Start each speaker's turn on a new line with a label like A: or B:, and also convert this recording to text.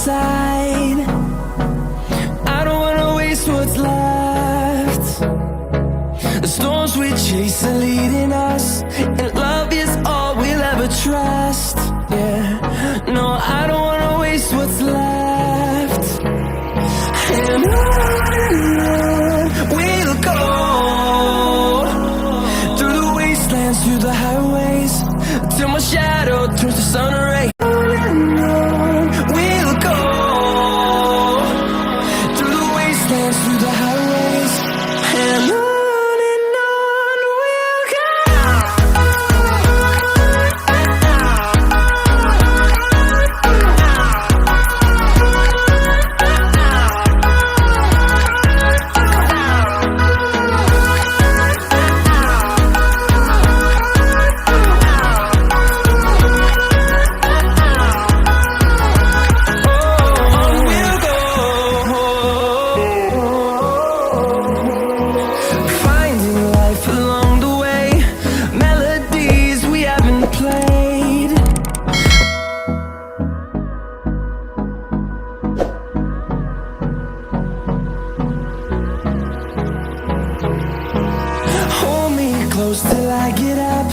A: side. I don't wanna waste what's left. The storms we chase are leading us, and love is all we'll ever trust. Yeah, no, I don't wanna waste what's left. And on we'll go, through the wastelands, through the highways, till my shadow turns to sun rays. We'll go, through the wastelands, through the highways, and on we'll go. Hold me close till I get up.